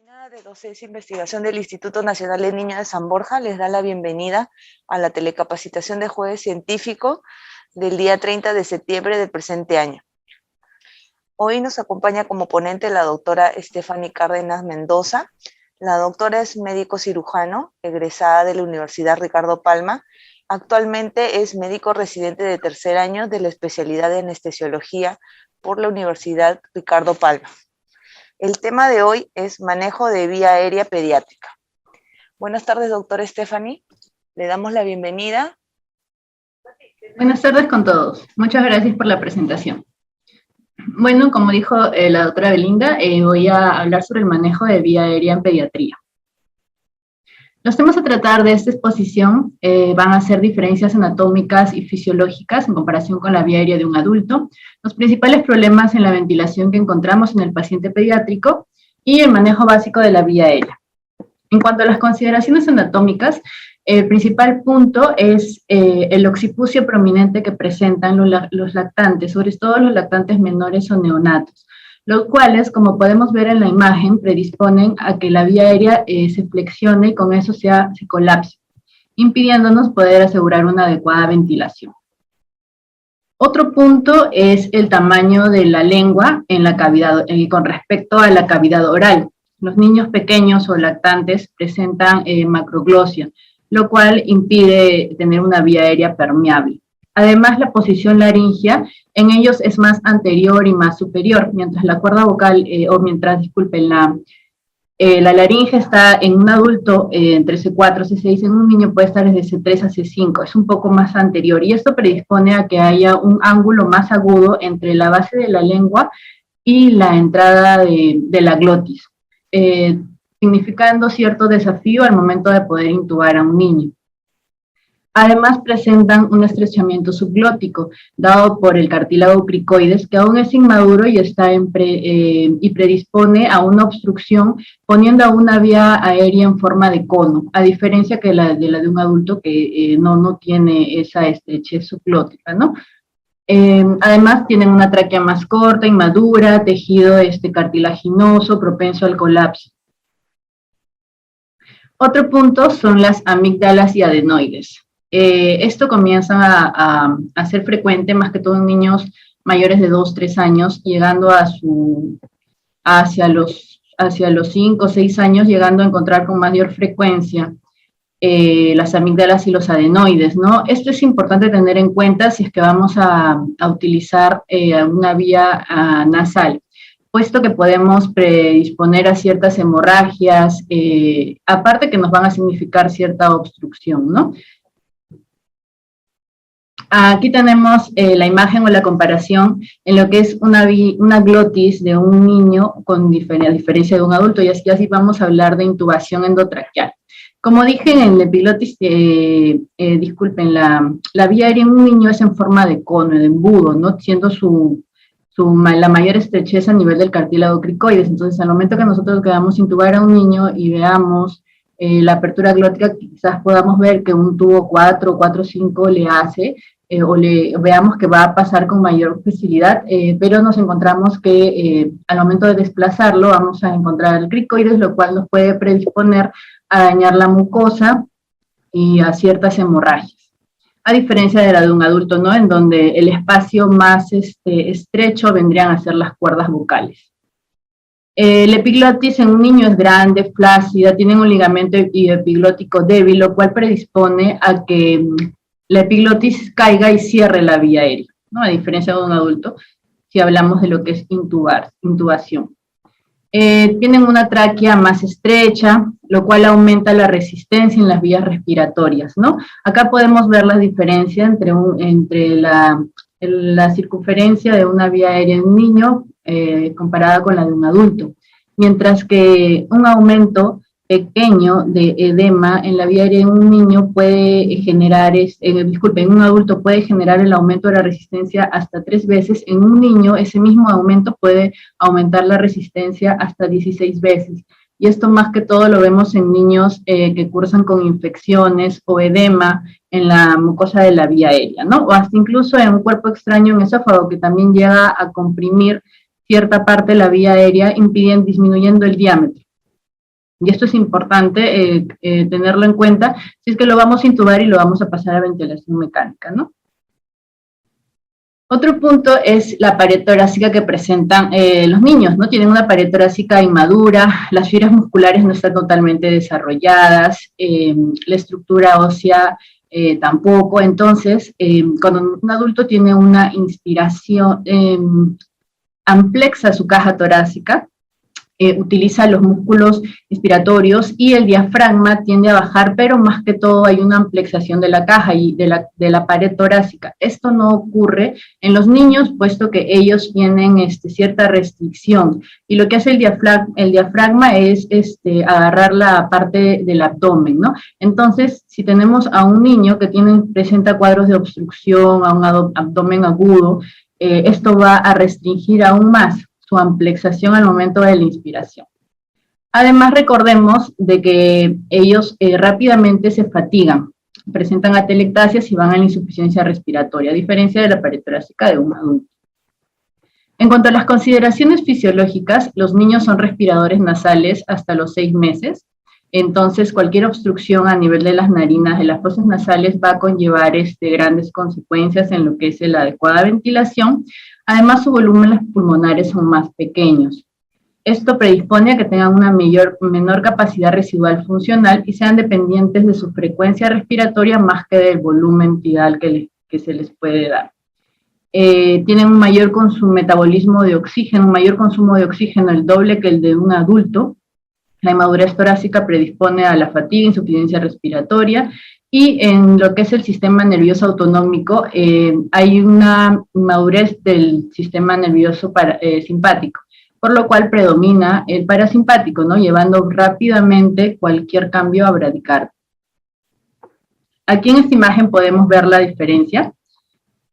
Coordinadora de Docencia e Investigación del Instituto Nacional de Niños de San Borja les da la bienvenida a la telecapacitación de Jueves Científico del día 30 de septiembre del presente año. Hoy nos acompaña como ponente la doctora Stephanie Cárdenas Mendoza. La doctora es médico cirujano, egresada de la Universidad Ricardo Palma. Actualmente es médico residente de tercer año de la especialidad de anestesiología por la Universidad Ricardo Palma. El tema de hoy es manejo de vía aérea pediátrica. Buenas tardes, doctora Stephanie. Le damos la bienvenida. Buenas tardes con todos. Muchas gracias por la presentación. Bueno, como dijo la doctora Belinda, voy a hablar sobre el manejo de vía aérea en pediatría. Los temas a tratar de esta exposición van a ser diferencias anatómicas y fisiológicas en comparación con la vía aérea de un adulto, los principales problemas en la ventilación que encontramos en el paciente pediátrico y el manejo básico de la vía aérea. En cuanto a las consideraciones anatómicas, el principal punto es el occipucio prominente que presentan los lactantes, sobre todo los lactantes menores o neonatos, los cuales, como podemos ver en la imagen, predisponen a que la vía aérea se flexione y con eso se colapse, impidiéndonos poder asegurar una adecuada ventilación. Otro punto es el tamaño de la lengua en la cavidad, con respecto a la cavidad oral. Los niños pequeños o lactantes presentan macroglosia, lo cual impide tener una vía aérea permeable. Además, la posición laringea en ellos es más anterior y más superior, mientras la cuerda vocal, la laringe está en un adulto entre C4 y C6, en un niño puede estar desde C3 a C5, es un poco más anterior, y esto predispone a que haya un ángulo más agudo entre la base de la lengua y la entrada de la glotis, significando cierto desafío al momento de poder intubar a un niño. Además, presentan un estrechamiento subglótico, dado por el cartílago cricoides, que aún es inmaduro y está y predispone a una obstrucción, poniendo a una vía aérea en forma de cono, a diferencia que la de un adulto que no tiene esa estrechez subglótica, ¿no? Además, tienen una tráquea más corta, inmadura, tejido cartilaginoso, propenso al colapso. Otro punto son las amígdalas y adenoides. Esto comienza a ser frecuente, más que todo en niños mayores de 2-3 años, llegando hacia los 5 o 6 años, llegando a encontrar con mayor frecuencia las amígdalas y los adenoides, ¿no? Esto es importante tener en cuenta si es que vamos a utilizar una vía nasal, puesto que podemos predisponer a ciertas hemorragias, aparte que nos van a significar cierta obstrucción, ¿no? Aquí tenemos la imagen o la comparación en lo que es una glotis de un niño a diferencia de un adulto, y así vamos a hablar de intubación endotraqueal. Como dije en el epiglotis, la vía aérea en un niño es en forma de cono, de embudo, ¿no? Siendo la mayor estrechez a nivel del cartílago cricoides. Entonces, al momento que nosotros queramos intubar a un niño y veamos la apertura glótica, quizás podamos ver que un tubo 4 o 5 le hace, veamos que va a pasar con mayor facilidad, pero nos encontramos que al momento de desplazarlo vamos a encontrar el cricoides, lo cual nos puede predisponer a dañar la mucosa y a ciertas hemorragias. A diferencia de la de un adulto, ¿no? En donde el espacio más estrecho vendrían a ser las cuerdas vocales. El epiglotis en un niño es grande, flácida, tiene un ligamento epiglótico débil, lo cual predispone a que la epiglotis caiga y cierre la vía aérea, ¿no? A diferencia de un adulto, si hablamos de lo que es intubación. Tienen una tráquea más estrecha, lo cual aumenta la resistencia en las vías respiratorias, ¿no? Acá podemos ver la diferencia entre la circunferencia de una vía aérea en un niño comparada con la de un adulto, mientras que un aumento pequeño de edema en la vía aérea en un niño puede generar, en un adulto puede generar el aumento de la resistencia hasta 3 veces, en un niño ese mismo aumento puede aumentar la resistencia hasta 16 veces. Y esto más que todo lo vemos en niños que cursan con infecciones o edema en la mucosa de la vía aérea, ¿no? O hasta incluso en un cuerpo extraño en esófago que también llega a comprimir cierta parte de la vía aérea, disminuyendo el diámetro. Y esto es importante tenerlo en cuenta si es que lo vamos a intubar y lo vamos a pasar a ventilación mecánica, ¿no? Otro punto es la pared torácica que presentan los niños, ¿no? Tienen una pared torácica inmadura, las fibras musculares no están totalmente desarrolladas, la estructura ósea tampoco. Entonces, cuando un adulto tiene una inspiración, amplexa su caja torácica, utiliza los músculos inspiratorios y el diafragma tiende a bajar, pero más que todo hay una amplexación de la caja y de la pared torácica. Esto no ocurre en los niños, puesto que ellos tienen cierta restricción. Y lo que hace el diafragma es agarrar la parte del abdomen, ¿no? Entonces, si tenemos a un niño que presenta cuadros de obstrucción, a un abdomen agudo, esto va a restringir aún más su amplexación al momento de la inspiración. Además, recordemos de que ellos rápidamente se fatigan, presentan atelectasias y van a la insuficiencia respiratoria, a diferencia de la pared torácica de un adulto. En cuanto a las consideraciones fisiológicas, los niños son respiradores nasales hasta los 6 meses, entonces cualquier obstrucción a nivel de las narinas, de las fosas nasales, va a conllevar grandes consecuencias en lo que es la adecuada ventilación. Además, sus volúmenes pulmonares son más pequeños. Esto predispone a que tengan una menor capacidad residual funcional y sean dependientes de su frecuencia respiratoria más que del volumen tidal que se les puede dar. Tienen un mayor metabolismo de oxígeno, un mayor consumo de oxígeno, el doble que el de un adulto. La inmadurez torácica predispone a la fatiga, insuficiencia respiratoria, y en lo que es el sistema nervioso autonómico, hay una inmadurez del sistema nervioso simpático, por lo cual predomina el parasimpático, ¿no? Llevando rápidamente cualquier cambio a bradicardia. Aquí en esta imagen podemos ver la diferencia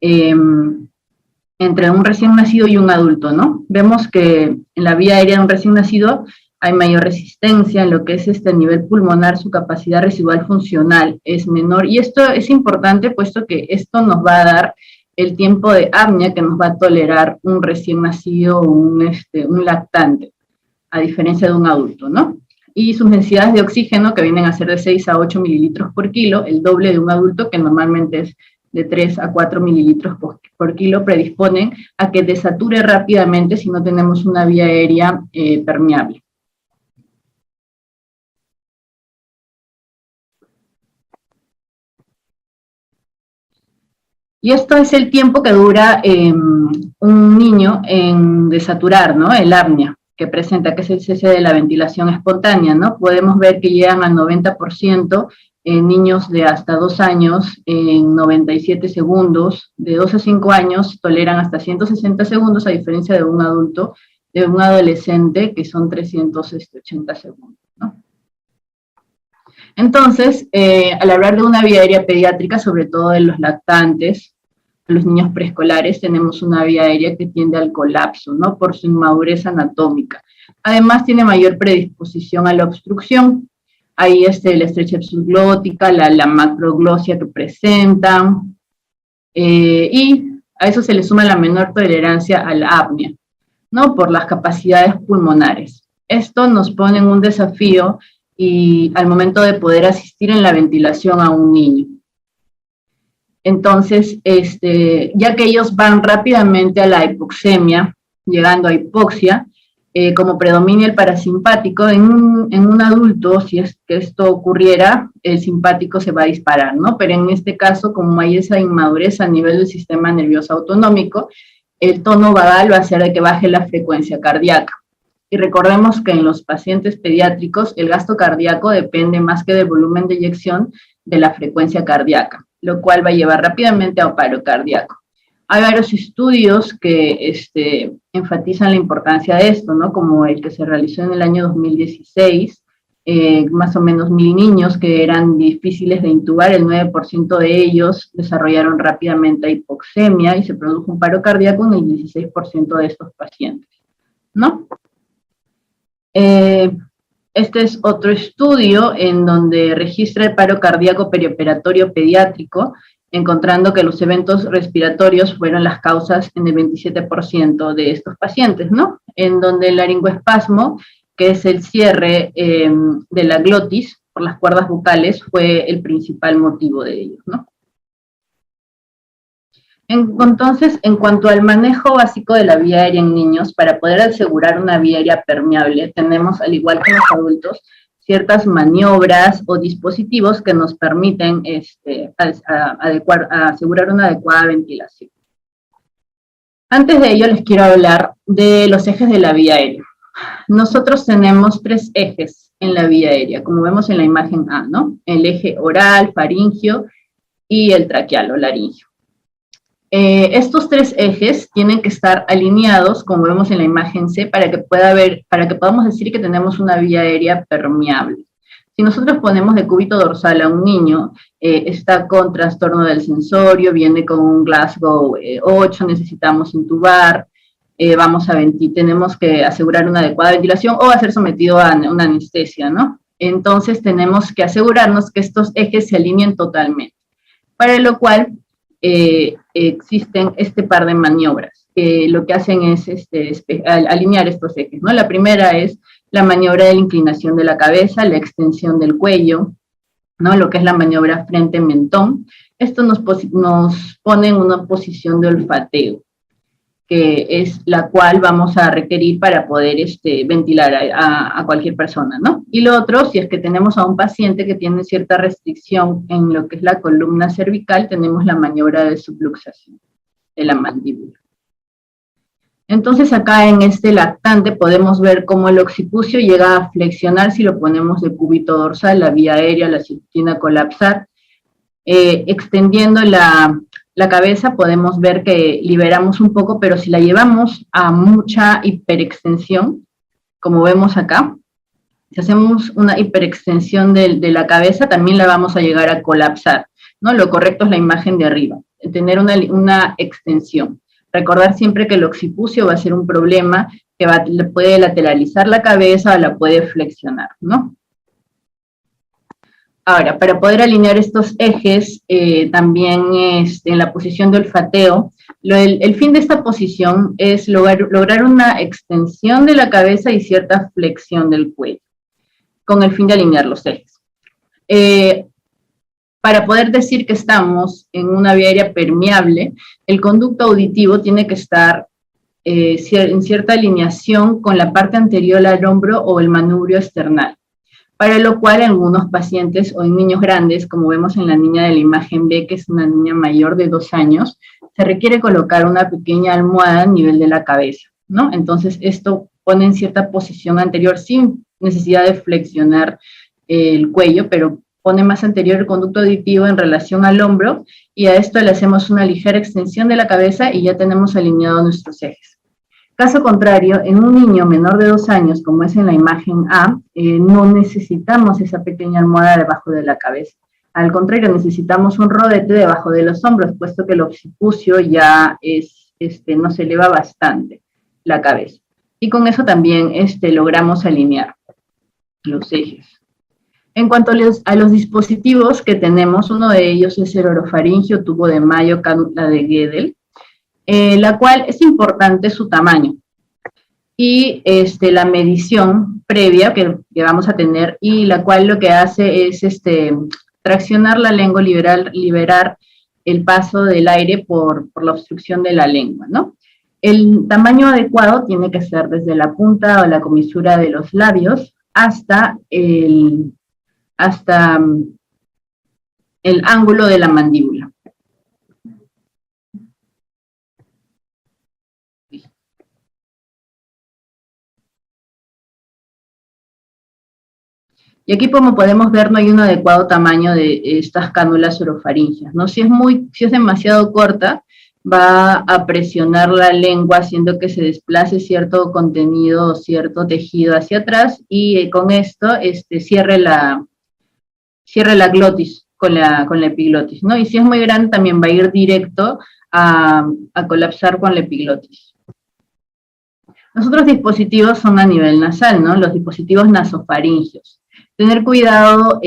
entre un recién nacido y un adulto, ¿no? Vemos que en la vía aérea de un recién nacido hay mayor resistencia, en lo que es nivel pulmonar, su capacidad residual funcional es menor, y esto es importante puesto que esto nos va a dar el tiempo de apnea que nos va a tolerar un recién nacido o un lactante, a diferencia de un adulto, ¿no? Y sus densidades de oxígeno, que vienen a ser de 6 a 8 mililitros por kilo, el doble de un adulto, que normalmente es de 3 a 4 mililitros por kilo, predisponen a que desature rápidamente si no tenemos una vía aérea permeable. Y esto es el tiempo que dura un niño en desaturar, ¿no? El apnea que presenta, que es el cese de la ventilación espontánea, ¿no? Podemos ver que llegan al 90% en niños de hasta 2 años en 97 segundos, de 2 a 5 años toleran hasta 160 segundos, a diferencia de un adulto, de un adolescente, que son 380 segundos, ¿no? Entonces, al hablar de una vía aérea pediátrica, sobre todo de los lactantes, los niños preescolares, tenemos una vía aérea que tiende al colapso, ¿no? Por su inmadurez anatómica. Además, tiene mayor predisposición a la obstrucción. Ahí la estrechez subglótica, la macroglosia que presentan, y a eso se le suma la menor tolerancia a la apnea, ¿no? Por las capacidades pulmonares. Esto nos pone en un desafío y al momento de poder asistir en la ventilación a un niño. Entonces, ya que ellos van rápidamente a la hipoxemia, llegando a hipoxia, como predomina el parasimpático, en un adulto, si es que esto ocurriera, el simpático se va a disparar, ¿no? Pero en este caso, como hay esa inmadurez a nivel del sistema nervioso autonómico, el tono vagal va a hacer de que baje la frecuencia cardíaca. Y recordemos que en los pacientes pediátricos, el gasto cardíaco depende más que del volumen de eyección de la frecuencia cardíaca, lo cual va a llevar rápidamente a un paro cardíaco. Hay varios estudios que enfatizan la importancia de esto, ¿no? Como el que se realizó en el año 2016, más o menos 1000 niños que eran difíciles de intubar, el 9% de ellos desarrollaron rápidamente hipoxemia y se produjo un paro cardíaco en el 16% de estos pacientes, ¿no? Este es otro estudio en donde registra el paro cardíaco perioperatorio pediátrico, encontrando que los eventos respiratorios fueron las causas en el 27% de estos pacientes, ¿no? En donde el laringoespasmo que es el cierre de la glotis por las cuerdas bucales, fue el principal motivo de ello, ¿no? Entonces, en cuanto al manejo básico de la vía aérea en niños, para poder asegurar una vía aérea permeable, tenemos, al igual que los adultos, ciertas maniobras o dispositivos que nos permiten asegurar una adecuada ventilación. Antes de ello, les quiero hablar de los ejes de la vía aérea. Nosotros tenemos 3 ejes en la vía aérea, como vemos en la imagen A, ¿no? El eje oral, faringio y el traqueal o laringio. Estos 3 ejes tienen que estar alineados, como vemos en la imagen C, para que podamos decir que tenemos una vía aérea permeable. Si nosotros ponemos de cúbito dorsal a un niño, está con trastorno del sensorio, viene con un Glasgow 8, necesitamos intubar, tenemos que asegurar una adecuada ventilación o va a ser sometido a una anestesia, ¿no? Entonces tenemos que asegurarnos que estos ejes se alineen totalmente, para lo cual existen este par de maniobras que lo que hacen es alinear estos ejes, ¿no? La primera es la maniobra de la inclinación de la cabeza, la extensión del cuello, ¿no? Lo que es la maniobra frente-mentón. Esto nos pone en una posición de olfateo, que es la cual vamos a requerir para poder ventilar a cualquier persona, ¿no? Y lo otro, si es que tenemos a un paciente que tiene cierta restricción en lo que es la columna cervical, tenemos la maniobra de subluxación de la mandíbula. Entonces acá en este lactante podemos ver cómo el occipucio llega a flexionar si lo ponemos de cúbito dorsal, la vía aérea la tiende a colapsar. Extendiendo la cabeza podemos ver que liberamos un poco, pero si la llevamos a mucha hiperextensión, como vemos acá, si hacemos una hiperextensión de la cabeza, también la vamos a llegar a colapsar, ¿no? Lo correcto es la imagen de arriba, tener una extensión. Recordar siempre que el occipucio va a ser un problema que puede lateralizar la cabeza o la puede flexionar, ¿no? Ahora, para poder alinear estos ejes, también en la posición de olfateo, el fin de esta posición es lograr una extensión de la cabeza y cierta flexión del cuello, con el fin de alinear los ejes. Para poder decir que estamos en una vía aérea permeable, el conducto auditivo tiene que estar en cierta alineación con la parte anterior al hombro o el manubrio esternal, para lo cual en algunos pacientes o en niños grandes, como vemos en la niña de la imagen B, que es una niña mayor de 2 años, se requiere colocar una pequeña almohada a nivel de la cabeza, ¿no? Entonces esto pone en cierta posición anterior sin necesidad de flexionar el cuello, pero pone más anterior el conducto auditivo en relación al hombro, y a esto le hacemos una ligera extensión de la cabeza y ya tenemos alineados nuestros ejes. Caso contrario, en un niño menor de 2 años, como es en la imagen A, no necesitamos esa pequeña almohada debajo de la cabeza. Al contrario, necesitamos un rodete debajo de los hombros, puesto que el occipucio ya nos eleva bastante la cabeza. Y con eso también logramos alinear los ejes. En cuanto a los dispositivos que tenemos, uno de ellos es el orofaringio, tubo de Mayo, cánula de Guedel, la cual es importante su tamaño y la medición previa que vamos a tener, y la cual lo que hace es traccionar la lengua, liberar el paso del aire por la obstrucción de la lengua, ¿no? El tamaño adecuado tiene que ser desde la punta o la comisura de los labios hasta el ángulo de la mandíbula. Y aquí, como podemos ver, no hay un adecuado tamaño de estas cánulas orofaringias, ¿no? Si es demasiado corta, va a presionar la lengua haciendo que se desplace cierto contenido o cierto tejido hacia atrás, y con esto cierre la glotis con la epiglotis, ¿no? Y si es muy grande, también va a ir directo a colapsar con la epiglotis. Los otros dispositivos son a nivel nasal, ¿no? Los dispositivos nasofaringios. Tener cuidado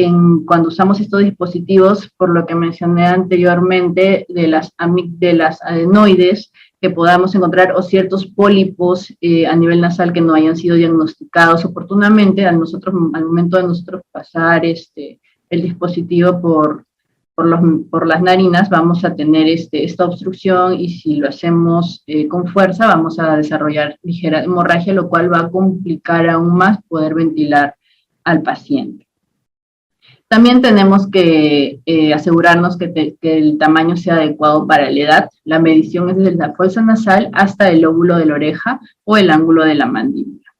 cuando usamos estos dispositivos, por lo que mencioné anteriormente, de las adenoides, que podamos encontrar o ciertos pólipos a nivel nasal que no hayan sido diagnosticados oportunamente al momento de nosotros pasar el dispositivo por las narinas, vamos a tener esta obstrucción y si lo hacemos con fuerza vamos a desarrollar ligera hemorragia, lo cual va a complicar aún más poder ventilar al paciente. También tenemos que asegurarnos que el tamaño sea adecuado para la edad. La medición es desde la fosa nasal hasta el lóbulo de la oreja o el ángulo de la mandíbula.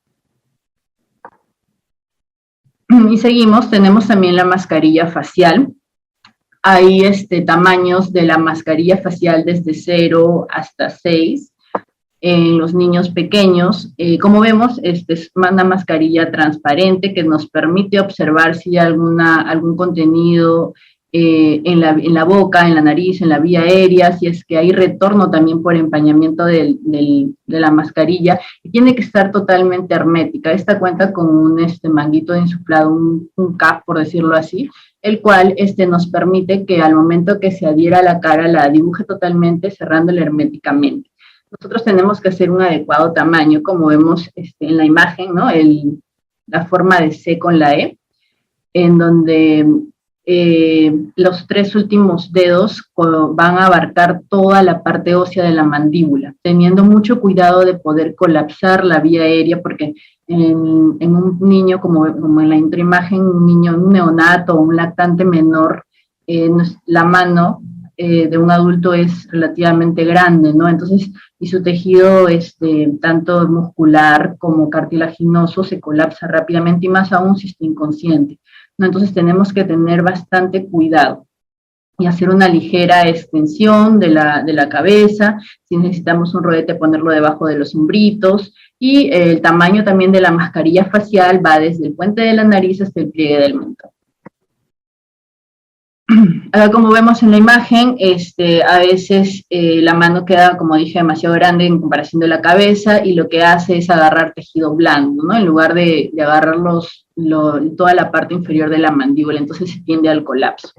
Y seguimos, tenemos también la mascarilla facial. Hay tamaños de la mascarilla facial desde 0 hasta 6 en los niños pequeños. Como vemos, es una mascarilla transparente que nos permite observar si hay algún contenido en la boca, en la nariz, en la vía aérea, si es que hay retorno también por empañamiento de la mascarilla, y tiene que estar totalmente hermética. Esta cuenta con un manguito de insuflado, un cap, por decirlo así, el cual nos permite que al momento que se adhiera a la cara la dibuje totalmente cerrándola herméticamente. Nosotros tenemos que hacer un adecuado tamaño, como vemos en la imagen, ¿no? La forma de C con la E, en donde los 3 últimos dedos van a abarcar toda la parte ósea de la mandíbula, teniendo mucho cuidado de poder colapsar la vía aérea, porque en un niño, como en la introimagen, un neonato o un lactante menor, la mano de un adulto es relativamente grande, ¿no? Entonces, y su tejido, tanto muscular como cartilaginoso, se colapsa rápidamente, y más aún si está inconsciente, ¿no? Entonces tenemos que tener bastante cuidado y hacer una ligera extensión de la cabeza. Si necesitamos un rodete, ponerlo debajo de los hombritos, y el tamaño también de la mascarilla facial va desde el puente de la nariz hasta el pliegue del mentón. Como vemos en la imagen, a veces la mano queda, como dije, demasiado grande en comparación de la cabeza, y lo que hace es agarrar tejido blando, ¿no? En lugar de agarrar toda la parte inferior de la mandíbula, entonces se tiende al colapso.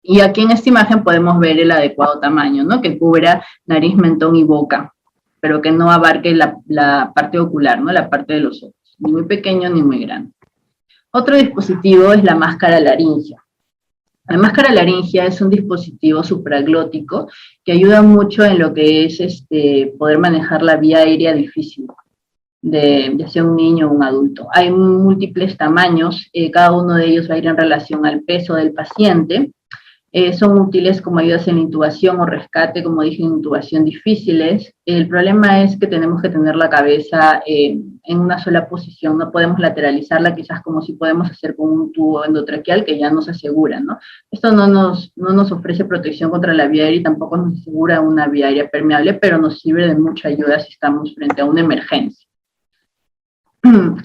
Y aquí en esta imagen podemos ver el adecuado tamaño, ¿no? Que cubra nariz, mentón y boca, pero que no abarque la parte ocular, ¿no? La parte de los ojos, ni muy pequeño ni muy grande. Otro dispositivo es la máscara laringea. La máscara laringea es un dispositivo supraglótico que ayuda mucho en lo que es poder manejar la vía aérea difícil de sea un niño o un adulto. Hay múltiples tamaños, cada uno de ellos va a ir en relación al peso del paciente. Son útiles como ayudas en intubación o rescate, como dije, en intubación difíciles. El problema es que tenemos que tener la cabeza en una sola posición, no podemos lateralizarla, quizás como si podemos hacer con un tubo endotraqueal que ya nos asegura, ¿no? Esto no nos ofrece protección contra la vía aérea y tampoco nos asegura una vía aérea permeable, pero nos sirve de mucha ayuda si estamos frente a una emergencia.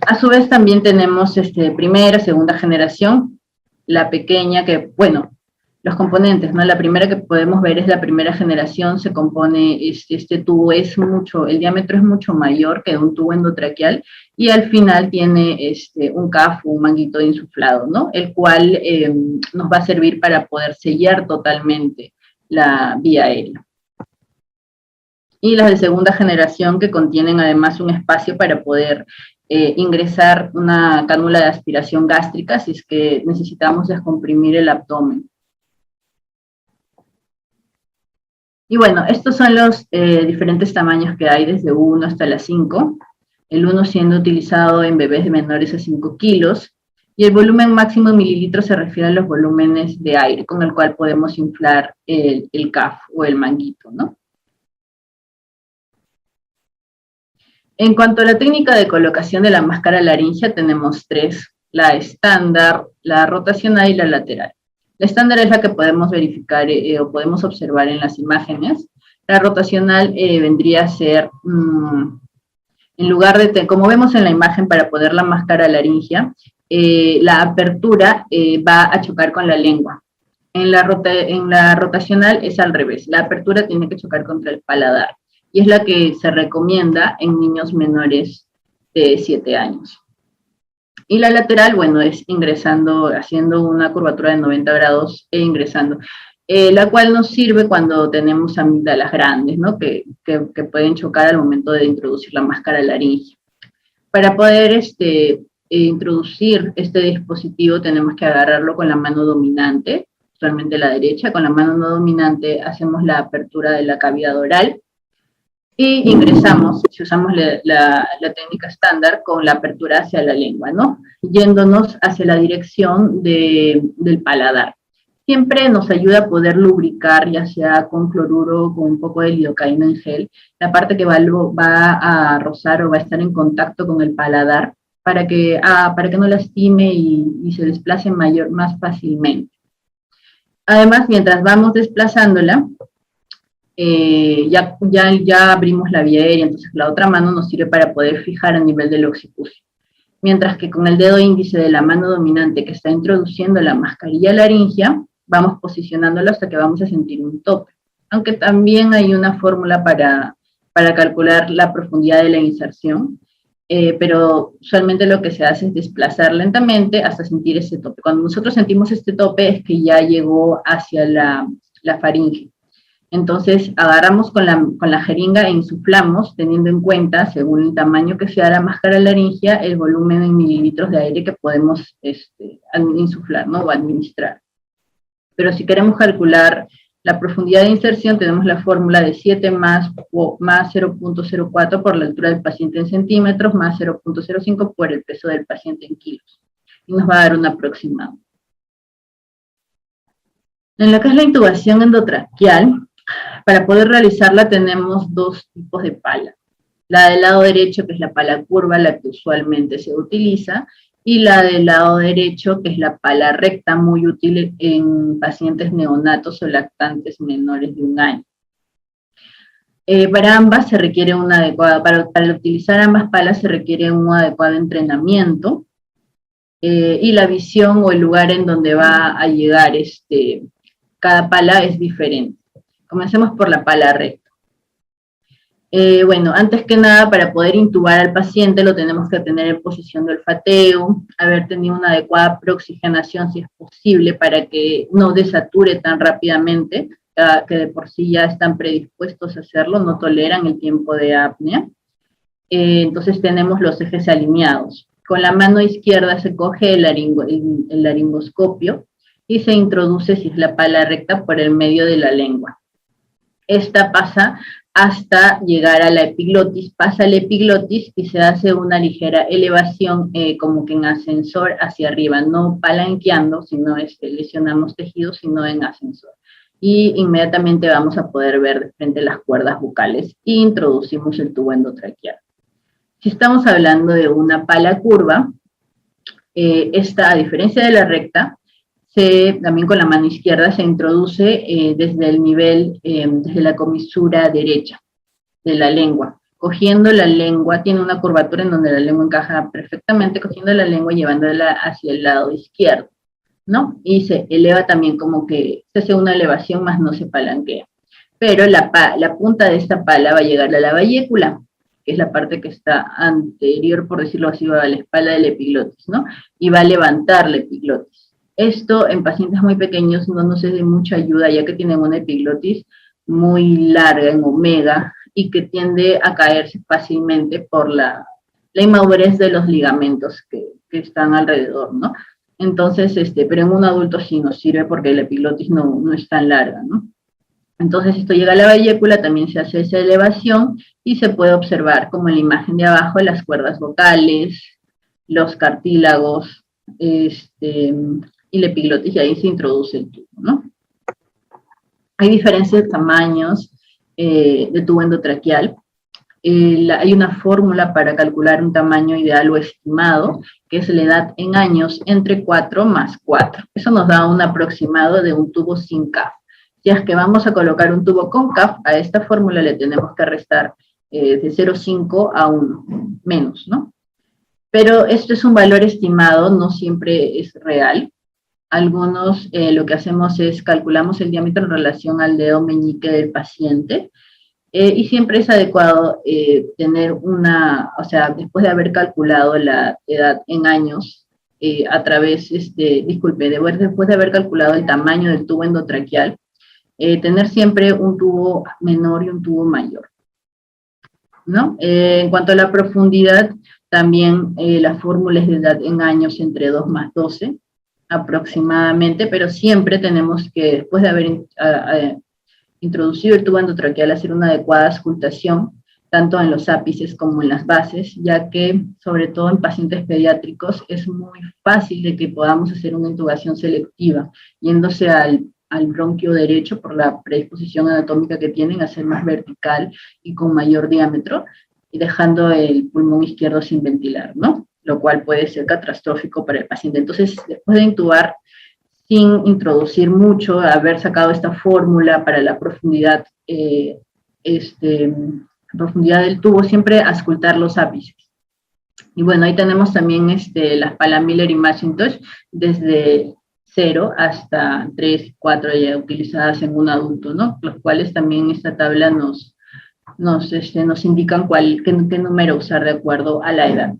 A su vez también tenemos primera, segunda generación, la pequeña que, bueno, los componentes, ¿no? La primera que podemos ver es la primera generación, se compone, este tubo es el diámetro es mucho mayor que un tubo endotraqueal, y al final tiene un CAF, un manguito de insuflado, ¿no? El cual nos va a servir para poder sellar totalmente la vía aérea. Y las de segunda generación, que contienen además un espacio para poder ingresar una cánula de aspiración gástrica si es que necesitamos descomprimir el abdomen. Y bueno, estos son los diferentes tamaños que hay desde 1 hasta la 5, el 1 siendo utilizado en bebés menores a 5 kilos, y el volumen máximo en mililitros se refiere a los volúmenes de aire con el cual podemos inflar el CAF o el manguito, ¿no? En cuanto a la técnica de colocación de la máscara laringea, tenemos 3, la estándar, la rotacional y la lateral. La estándar es la que podemos verificar o podemos observar en las imágenes. La rotacional vendría a ser, en lugar de, como vemos en la imagen, para poner la máscara laringea, la apertura va a chocar con la lengua. En la rotacional es al revés, la apertura tiene que chocar contra el paladar, y es la que se recomienda en niños menores de 7 años. Y la lateral, bueno, es ingresando, haciendo una curvatura de 90 grados e ingresando. la cual nos sirve cuando tenemos amígdalas grandes, ¿no? Que pueden chocar al momento de introducir la máscara laringea. Para poder introducir este dispositivo tenemos que agarrarlo con la mano dominante, usualmente la derecha. Con la mano no dominante hacemos la apertura de la cavidad oral y ingresamos, si usamos la técnica estándar, con la apertura hacia la lengua, ¿no? Yéndonos hacia la dirección del paladar. Siempre nos ayuda a poder lubricar, ya sea con cloruro o con un poco de lidocaína en gel, la parte que va a rozar o va a estar en contacto con el paladar para que no lastime y se desplace más fácilmente. Además, mientras vamos desplazándola, ya abrimos la vía aérea, entonces la otra mano nos sirve para poder fijar a nivel del occipucio. Mientras que con el dedo índice de la mano dominante que está introduciendo la mascarilla laringea, vamos posicionándolo hasta que vamos a sentir un tope. Aunque también hay una fórmula para calcular la profundidad de la inserción, pero usualmente lo que se hace es desplazar lentamente hasta sentir ese tope. Cuando nosotros sentimos este tope es que ya llegó hacia la faringe. Entonces agarramos con la jeringa e insuflamos, teniendo en cuenta, según el tamaño que sea la máscara laringea, el volumen en mililitros de aire que podemos insuflar, ¿no? O administrar. Pero si queremos calcular la profundidad de inserción, tenemos la fórmula de 7 más 0.04 por la altura del paciente en centímetros, más 0.05 por el peso del paciente en kilos. Y nos va a dar un aproximado. En lo que es la intubación endotraqueal, para poder realizarla tenemos dos tipos de pala. La del lado derecho, que es la pala curva, la que usualmente se utiliza, y la del lado derecho, que es la pala recta, muy útil en pacientes neonatos o lactantes menores de 1 año. Para ambas se requiere una adecuada, para utilizar ambas palas se requiere un adecuado entrenamiento, y la visión o el lugar en donde va a llegar cada pala es diferente. Comencemos por la pala recta. Bueno, antes que nada, para poder intubar al paciente lo tenemos que tener en posición de olfateo, haber tenido una adecuada preoxigenación si es posible para que no desature tan rápidamente, que de por sí ya están predispuestos a hacerlo, no toleran el tiempo de apnea. Entonces tenemos los ejes alineados. Con la mano izquierda se coge el laringoscopio y se introduce, si es la pala recta, por el medio de la lengua. Esta pasa hasta llegar a la epiglotis, pasa la epiglotis y se hace una ligera elevación, como que en ascensor hacia arriba, no palanqueando, sino lesionamos tejidos, sino en ascensor. Y inmediatamente vamos a poder ver de frente las cuerdas bucales e introducimos el tubo endotraqueal. Si estamos hablando de una pala curva, esta, a diferencia de la recta, también con la mano izquierda se introduce desde el nivel, desde la comisura derecha de la lengua. Cogiendo la lengua, tiene una curvatura en donde la lengua encaja perfectamente, cogiendo la lengua y llevándola hacia el lado izquierdo, ¿no? Y se eleva también como que se hace una elevación, más no se palanquea. Pero la punta de esta pala va a llegar a la vallécula, que es la parte que está anterior, por decirlo así, a la espalda del epiglotis, ¿no? Y va a levantar la epiglotis. Esto en pacientes muy pequeños no nos es de mucha ayuda, ya que tienen una epiglotis muy larga, en omega, y que tiende a caerse fácilmente por la inmadurez de los ligamentos que están alrededor, ¿no? Entonces, pero en un adulto sí nos sirve porque la epiglotis no es tan larga, ¿no? Entonces esto llega a la vallécula, también se hace esa elevación y se puede observar, como en la imagen de abajo, las cuerdas vocales, los cartílagos, y la epiglotis, y ahí se introduce el tubo, ¿no? Hay diferentes tamaños de tubo endotraqueal. Hay una fórmula para calcular un tamaño ideal o estimado, que es la edad en años entre 4 más 4. Eso nos da un aproximado de un tubo sin CAF. Si es que vamos a colocar un tubo con CAF, a esta fórmula le tenemos que restar de 0,5 a 1, menos, ¿no? Pero esto es un valor estimado, no siempre es real. Algunos lo que hacemos es calculamos el diámetro en relación al dedo meñique del paciente, y siempre es adecuado tener o sea, después de haber calculado la edad en años, después de haber calculado el tamaño del tubo endotraqueal, tener siempre un tubo menor y un tubo mayor, ¿no? En cuanto a la profundidad, también la fórmula es de edad en años entre 2 más 12 aproximadamente, pero siempre tenemos que, después de haber introducido el tubo endotraqueal, hacer una adecuada auscultación, tanto en los ápices como en las bases, ya que, sobre todo en pacientes pediátricos, es muy fácil de que podamos hacer una intubación selectiva, yéndose al bronquio derecho por la predisposición anatómica que tienen a ser más vertical y con mayor diámetro, y dejando el pulmón izquierdo sin ventilar, ¿no? Lo cual puede ser catastrófico para el paciente. Entonces, después de intubar, sin introducir mucho, haber sacado esta fórmula para la profundidad, profundidad del tubo, siempre auscultar los ápices. Y bueno, ahí tenemos también las Palamiller y Macintosh desde 0 hasta 3, 4 ya utilizadas en un adulto, ¿no? Los cuales también esta tabla nos indican qué número usar de acuerdo a la edad.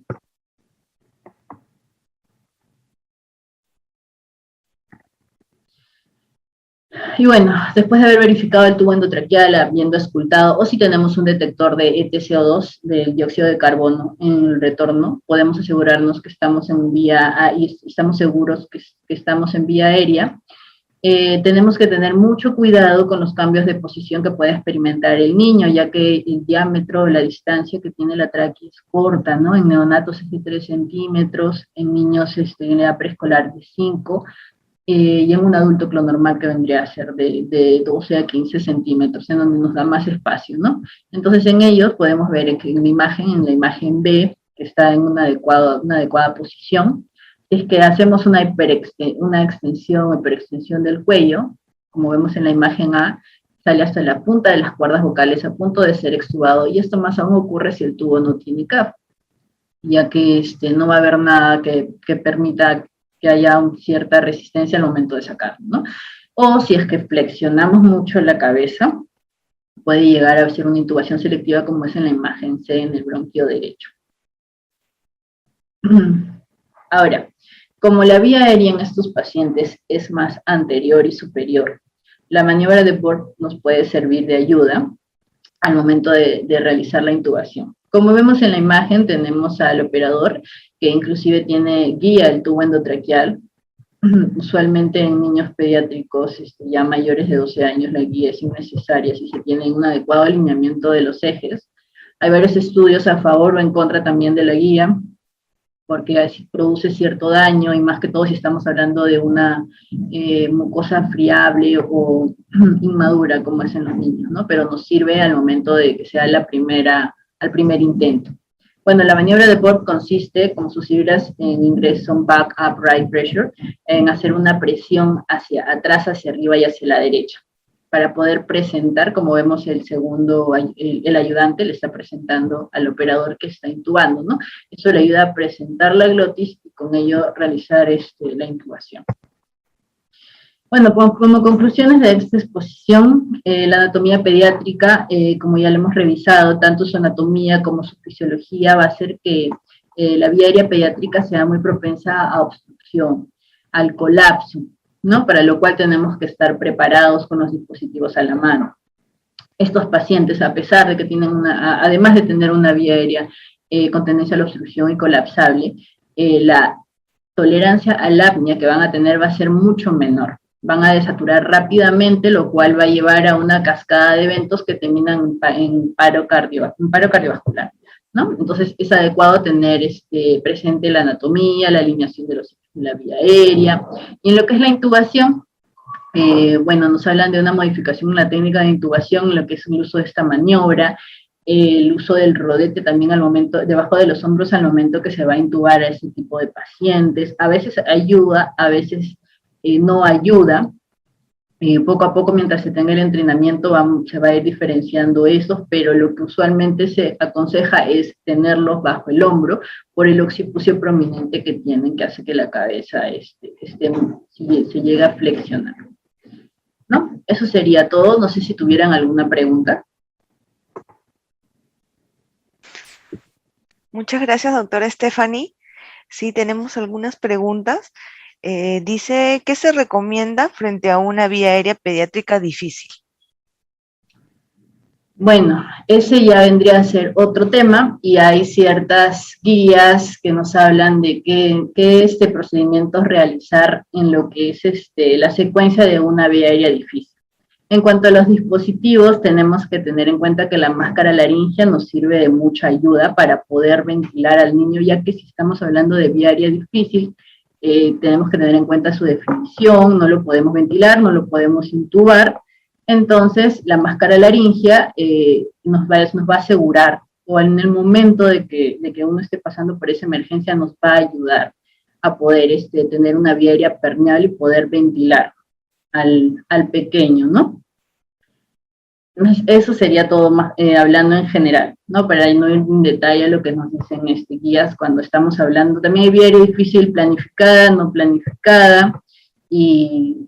Y bueno, después de haber verificado el tubo endotraqueal, habiendo auscultado, o si tenemos un detector de EtCO2, del dióxido de carbono, en el retorno, podemos asegurarnos que estamos en vía, y estamos seguros que estamos en vía aérea. Tenemos que tener mucho cuidado con los cambios de posición que puede experimentar el niño, ya que el diámetro, la distancia que tiene la tráquea es corta, ¿no? En neonatos es de 3 centímetros, en niños en edad preescolar de 5, y en un adulto lo normal que vendría a ser de 12 a 15 centímetros, en donde nos da más espacio, ¿no? Entonces en ellos podemos ver en la imagen B, que está en una adecuada posición, es que hacemos una hiperextensión del cuello, como vemos en la imagen A, sale hasta la punta de las cuerdas vocales a punto de ser extubado, y esto más aún ocurre si el tubo no tiene CAP, ya que no va a haber nada que permita que haya cierta resistencia al momento de sacarlo, ¿no? O si es que flexionamos mucho la cabeza, puede llegar a ser una intubación selectiva como es en la imagen C en el bronquio derecho. Ahora, como la vía aérea en estos pacientes es más anterior y superior, la maniobra de Borg nos puede servir de ayuda al momento de realizar la intubación. Como vemos en la imagen, tenemos al operador que inclusive tiene guía el tubo endotraqueal. Usualmente en niños pediátricos ya mayores de 12 años la guía es innecesaria si se tiene un adecuado alineamiento de los ejes. Hay varios estudios a favor o en contra también de la guía, porque produce cierto daño, y más que todo si estamos hablando de una mucosa friable o inmadura, como es en los niños, ¿no? Pero nos sirve al momento de que sea al primer intento. Bueno, la maniobra de Borg consiste, como sus siglas en inglés son back, up, right pressure, en hacer una presión hacia atrás, hacia arriba y hacia la derecha, para poder presentar, como vemos el ayudante le está presentando al operador que está intubando, ¿no? Eso le ayuda a presentar la glotis y con ello realizar la intubación. Bueno, como conclusiones de esta exposición, la anatomía pediátrica, como ya lo hemos revisado, tanto su anatomía como su fisiología, va a hacer que la vía aérea pediátrica sea muy propensa a obstrucción, al colapso, ¿no? Para lo cual tenemos que estar preparados con los dispositivos a la mano. Estos pacientes, a pesar de que tienen además de tener una vía aérea con tendencia a la obstrucción y colapsable, la tolerancia a la apnea que van a tener va a ser mucho menor. Van a desaturar rápidamente, lo cual va a llevar a una cascada de eventos que terminan en paro cardiovascular, ¿no? Entonces es adecuado tener presente la anatomía, la alineación de la vía aérea, y en lo que es la intubación, bueno, nos hablan de una modificación en la técnica de intubación, en lo que es el uso de esta maniobra, el uso del rodete también al momento, debajo de los hombros al momento que se va a intubar a ese tipo de pacientes. A veces ayuda, a veces no ayuda. Poco a poco, mientras se tenga el entrenamiento, se va a ir diferenciando esos, pero lo que usualmente se aconseja es tenerlos bajo el hombro por el occipucio prominente que tienen, que hace que la cabeza se llegue a flexionar, ¿no? Eso sería todo. No sé si tuvieran alguna pregunta. Muchas gracias, doctora Stephanie. Sí, tenemos algunas preguntas. Dice, ¿qué se recomienda frente a una vía aérea pediátrica difícil? Bueno, ese ya vendría a ser otro tema y hay ciertas guías que nos hablan de qué procedimientos realizar en lo que es la secuencia de una vía aérea difícil. En cuanto a los dispositivos, tenemos que tener en cuenta que la máscara laringea nos sirve de mucha ayuda para poder ventilar al niño, ya que si estamos hablando de vía aérea difícil, tenemos que tener en cuenta su definición, no lo podemos ventilar, no lo podemos intubar. Entonces, la máscara laringea nos va a asegurar, o en el momento de que uno esté pasando por esa emergencia, nos va a ayudar a poder tener una vía aérea permeable y poder ventilar al pequeño, ¿no? Eso sería todo más, hablando en general, ¿no? Para no ir en detalle a lo que nos dicen guías cuando estamos hablando. También hay vía aérea difícil planificada, no planificada, y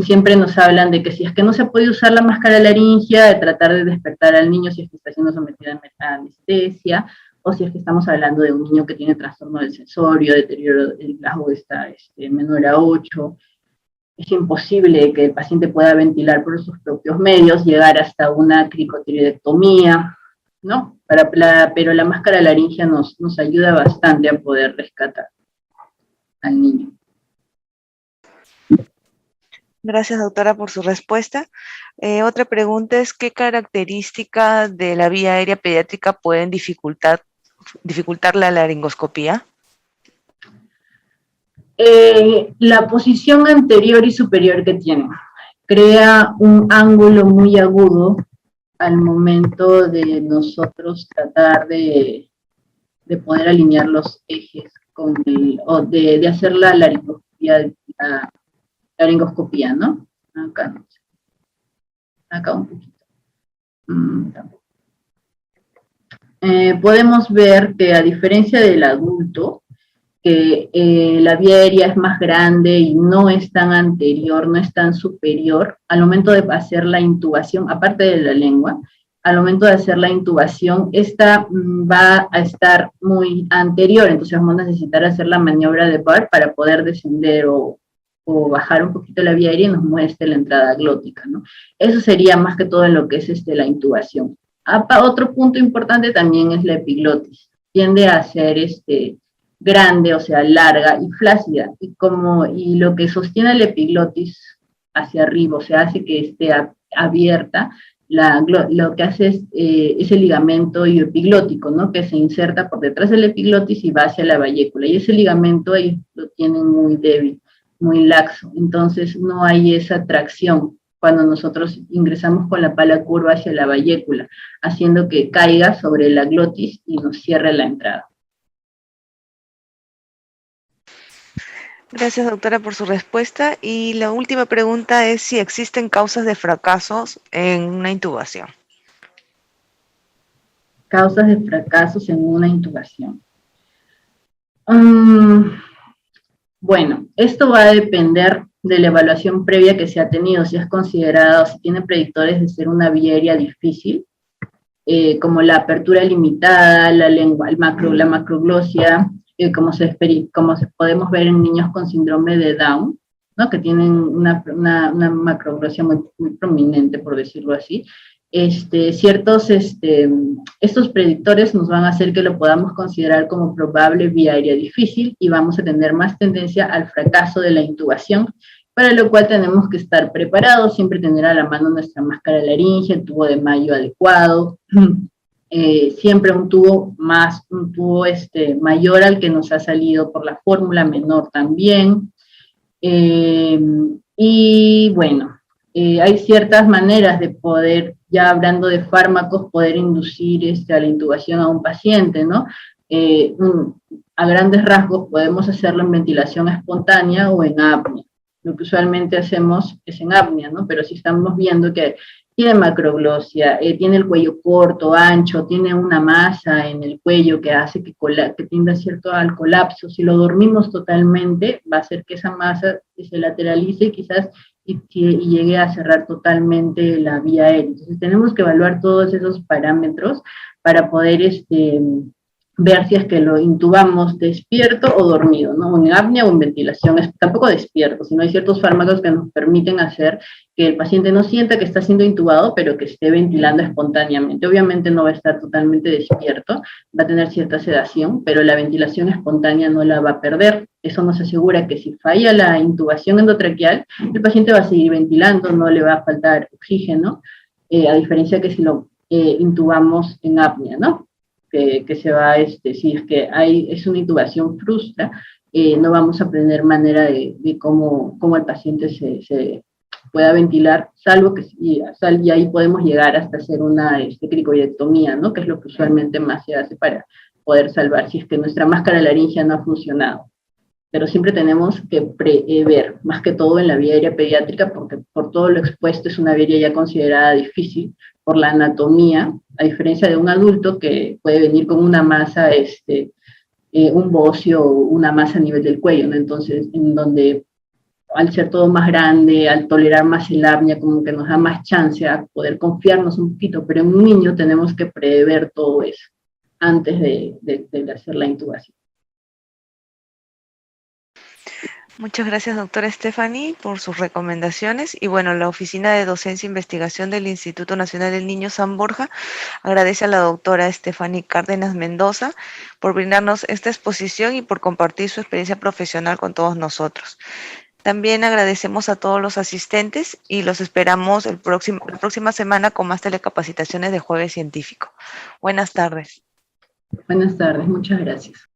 siempre nos hablan de que si es que no se puede usar la máscara laringea, de tratar de despertar al niño si es que está siendo sometido a anestesia, o si es que estamos hablando de un niño que tiene trastorno del sensorio, deterioro del Glasgow está menor a 8, es imposible que el paciente pueda ventilar por sus propios medios, llegar hasta una cricotiroidectomía, ¿no? Pero la máscara laringea nos ayuda bastante a poder rescatar al niño. Gracias, doctora, por su respuesta. Otra pregunta es, ¿qué características de la vía aérea pediátrica pueden dificultar la laringoscopía? La posición anterior y superior que tiene crea un ángulo muy agudo al momento de nosotros tratar de poder alinear los ejes o de hacer la laringoscopía, ¿no? Acá no sé. Acá un poquito. Podemos ver que a diferencia del adulto, que la vía aérea es más grande y no es tan anterior, no es tan superior, al momento de hacer la intubación, aparte de la lengua, al momento de hacer la intubación, esta va a estar muy anterior, entonces vamos a necesitar hacer la maniobra de Barr para poder descender o bajar un poquito la vía aérea y nos muestre la entrada glótica, ¿no? Eso sería más que todo en lo que es la intubación. Otro punto importante también es la epiglotis. Tiende a ser grande, o sea, larga y flácida, y lo que sostiene la epiglotis hacia arriba, o sea, hace que esté abierta, lo que hace es el ligamento ioepiglótico, ¿no? Que se inserta por detrás de la epiglotis y va hacia la vallécula, y ese ligamento ahí lo tienen muy débil, muy laxo, entonces no hay esa tracción cuando nosotros ingresamos con la pala curva hacia la vallécula, haciendo que caiga sobre la glotis y nos cierre la entrada. Gracias, doctora, por su respuesta. Y la última pregunta es si existen causas de fracasos en una intubación. Causas de fracasos en una intubación. Bueno, esto va a depender de la evaluación previa que se ha tenido, si es considerado, si tiene predictores de ser una vía aérea difícil, como la apertura limitada, la lengua, la macroglosia, como podemos ver en niños con síndrome de Down, ¿no? Que tienen una macroglosia muy prominente, por decirlo así. Estos predictores nos van a hacer que lo podamos considerar como probable vía aérea difícil y vamos a tener más tendencia al fracaso de la intubación, para lo cual tenemos que estar preparados, siempre tener a la mano nuestra máscara laringea, el tubo de Mayo adecuado, siempre un tubo mayor al que nos ha salido por la fórmula, menor también, y bueno, hay ciertas maneras de poder, ya hablando de fármacos, poder inducir a la intubación a un paciente, ¿no? A grandes rasgos podemos hacerlo en ventilación espontánea o en apnea. Lo que usualmente hacemos es en apnea, ¿no? Pero si estamos viendo que tiene macroglosia, tiene el cuello corto, ancho, tiene una masa en el cuello que hace que tienda cierto al colapso, si lo dormimos totalmente, va a hacer que esa masa se lateralice quizás y llegue a cerrar totalmente la vía aérea. Entonces tenemos que evaluar todos esos parámetros para poder ver si es que lo intubamos despierto o dormido, ¿no? En apnea o en ventilación, tampoco despierto, sino hay ciertos fármacos que nos permiten hacer que el paciente no sienta que está siendo intubado, pero que esté ventilando espontáneamente. Obviamente no va a estar totalmente despierto, va a tener cierta sedación, pero la ventilación espontánea no la va a perder. Eso nos asegura que si falla la intubación endotraqueal, el paciente va a seguir ventilando, no le va a faltar oxígeno, a diferencia que si lo intubamos en apnea, ¿no? Que se va, si es que es una intubación frustra, no vamos a aprender manera de cómo el paciente se pueda ventilar, salvo que y ahí podemos llegar hasta hacer una cricoidectomía, ¿no? Que es lo que usualmente más se hace para poder salvar si es que nuestra máscara laringea no ha funcionado. Pero siempre tenemos que prever, más que todo en la vía aérea pediátrica, porque por todo lo expuesto es una vía aérea ya considerada difícil por la anatomía, a diferencia de un adulto que puede venir con una masa, un bocio o una masa a nivel del cuello, ¿no? Entonces, en donde al ser todo más grande, al tolerar más el apnea, como que nos da más chance a poder confiarnos un poquito, pero en un niño tenemos que prever todo eso antes de hacer la intubación. Muchas gracias, doctora Stephanie, por sus recomendaciones. Y bueno, la Oficina de Docencia e Investigación del Instituto Nacional del Niño San Borja agradece a la doctora Stephanie Cárdenas Mendoza por brindarnos esta exposición y por compartir su experiencia profesional con todos nosotros. También agradecemos a todos los asistentes y los esperamos la próxima semana con más telecapacitaciones de Jueves Científico. Buenas tardes. Buenas tardes, muchas gracias.